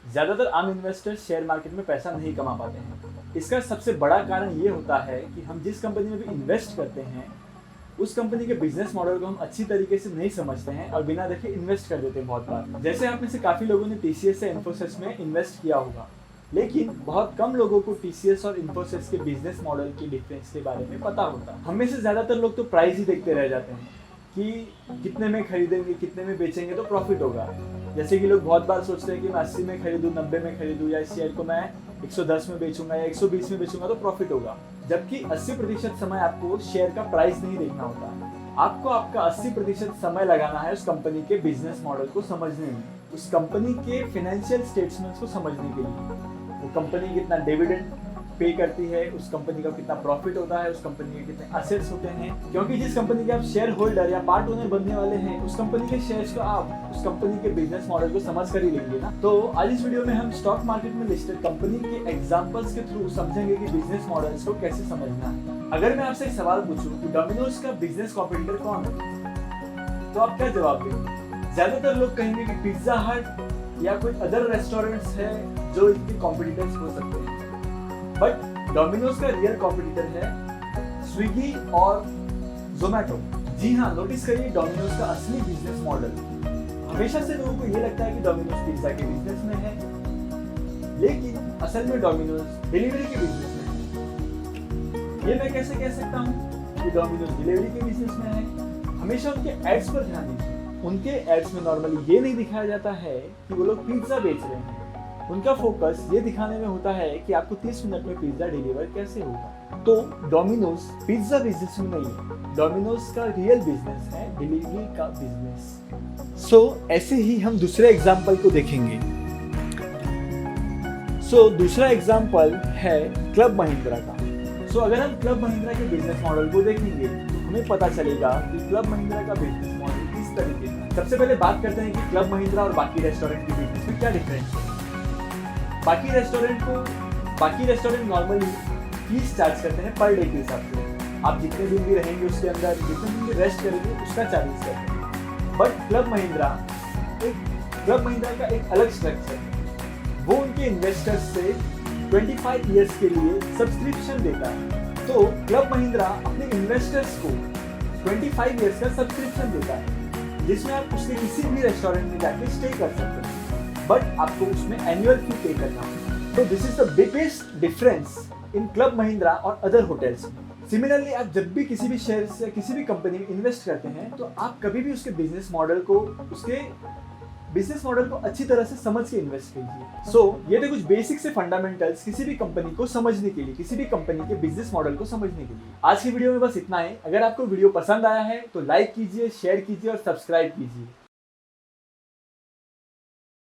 ज़्यादातर आम investors share market में पैसा नहीं कमा पाते हैं। इसका सबसे बड़ा कारण ये होता है कि हम जिस कंपनी में भी इन्वेस्ट करते हैं उस कंपनी के बिजनेस मॉडल को हम अच्छी तरीके से नहीं समझते हैं और बिना देखे इन्वेस्ट कर देते हैं बहुत बार। जैसे आप में से काफ़ी लोगों ने टीसीएस या इन्फोसिस में इन्वेस्ट किया होगा, लेकिन बहुत कम लोगों को टीसीएस और इन्फोसिस के बिजनेस मॉडल के डिफरेंस के बारे में पता होता है। हम में से ज़्यादातर लोग तो प्राइस ही देखते रह जाते हैं कि कितने में खरीदेंगे, कितने में बेचेंगे तो प्रॉफिट होगा। जैसे कि लोग बहुत बार सोचते हैं कि मैं 80 में खरीदूं, 90 में खरीदूं, या इस शेयर को मैं 110 में बेचूंगा या 120 में बेचूंगा तो प्रॉफिट होगा। जबकि 80% समय आपको शेयर का प्राइस नहीं देखना होता। आपको आपका 80% समय लगाना है उस कंपनी के बिजनेस मॉडल को समझने में, उस कंपनी के फाइनेंशियल स्टेटमेंट्स को समझने के लिए। वो कंपनी कितना डिविडेंड पे करती है, उस कंपनी का कितना प्रॉफिट होता है, उस कंपनी के कितने एसेट्स होते हैं। क्योंकि जिस कंपनी के आप शेयर होल्डर या पार्ट ओनर बनने वाले हैं, उस कंपनी के शेयर्स को आप उस कंपनी के बिजनेस मॉडल को समझ कर ही लेंगे ना। तो आज इस वीडियो में हम स्टॉक मार्केट में लिस्टेड कंपनी के एग्जांपल्स के थ्रू समझेंगे कि बिजनेस मॉडल्स को कैसे समझना है। अगर मैं आपसे एक सवाल पूछूं कि डोमिनोज का बिजनेस कॉम्पिटिटर कौन है, तो आप क्या जवाब देंगे? ज्यादातर लोग कहेंगे कि पिज्जा हट या कोई अदर रेस्टोरेंट्स है जो इनके कॉम्पिटिटर्स हो सकते हैं। बट डोमिनोज का रियल कॉम्पिटिटर है स्विगी और जोमैटो। जी हाँ, नोटिस करिए, डोमिनोज का असली बिजनेस मॉडल। हमेशा से लोगों को ये लगता है कि डोमिनोज पिज्जा के बिजनेस में है, लेकिन असल में डोमिनोज डिलीवरी के बिजनेस में है। ये मैं कैसे कह सकता हूँ कि डोमिनोज डिलीवरी के बिजनेस में है? हमेशा उनके एड्स पर ध्यान दीजिए। उनके एड्स में नॉर्मली ये नहीं दिखाया जाता है कि वो लोग पिज्जा बेच रहे हैं। उनका फोकस ये दिखाने में होता है कि आपको 30 मिनट में पिज्जा डिलीवर कैसे होगा। तो डोमिनोज पिज्जा बिजनेस में नहीं है, डोमिनोज का रियल बिजनेस है डिलीवरी का बिजनेस। ऐसे ही हम दूसरे एग्जाम्पल को देखेंगे। दूसरा एग्जाम्पल है क्लब महिंद्रा का। अगर हम क्लब महिंद्रा के बिजनेस मॉडल को देखेंगे तो हमें पता चलेगा कि क्लब महिंद्रा का बिजनेस मॉडल किस तरीके का। सबसे पहले बात करते हैं कि क्लब महिंद्रा और बाकी रेस्टोरेंट के बिजनेस में क्या डिफरेंस है। बाकी रेस्टोरेंट नॉर्मली फीस चार्ज करते हैं पर डे के हिसाब से। आप जितने दिन भी रहेंगे उसके अंदर, जितने दिन भी रेस्ट करेंगे उसका चार्जेस करते हैं। बट क्लब महिंद्रा का एक अलग स्ट्रक्चर है। वो उनके इन्वेस्टर्स से 25 ईयर्स के लिए सब्सक्रिप्शन देता है। तो क्लब महिंद्रा अपने इन्वेस्टर्स को 25 ईयर्स का सब्सक्रिप्शन देता है, जिसमें आप उसके किसी भी रेस्टोरेंट में जाके स्टे कर सकते हैं, बट आपको उसमें एनुअल फी पे करना होगा। तो this is the biggest difference in club Mahindra और अदर होटल्स। सिमिलरली, आप जब भी किसी भी शेयर से किसी भी कंपनी में इन्वेस्ट करते हैं तो आप कभी भी उसके बिजनेस मॉडल को अच्छी तरह से समझ के इन्वेस्ट कीजिए। ये थे कुछ बेसिक से फंडामेंटल्स किसी भी कंपनी को समझने के लिए, किसी भी कंपनी के बिजनेस मॉडल को समझने के लिए। आज की वीडियो में बस इतना है। अगर आपको वीडियो पसंद आया है तो लाइक कीजिए, शेयर कीजिए और सब्सक्राइब कीजिए।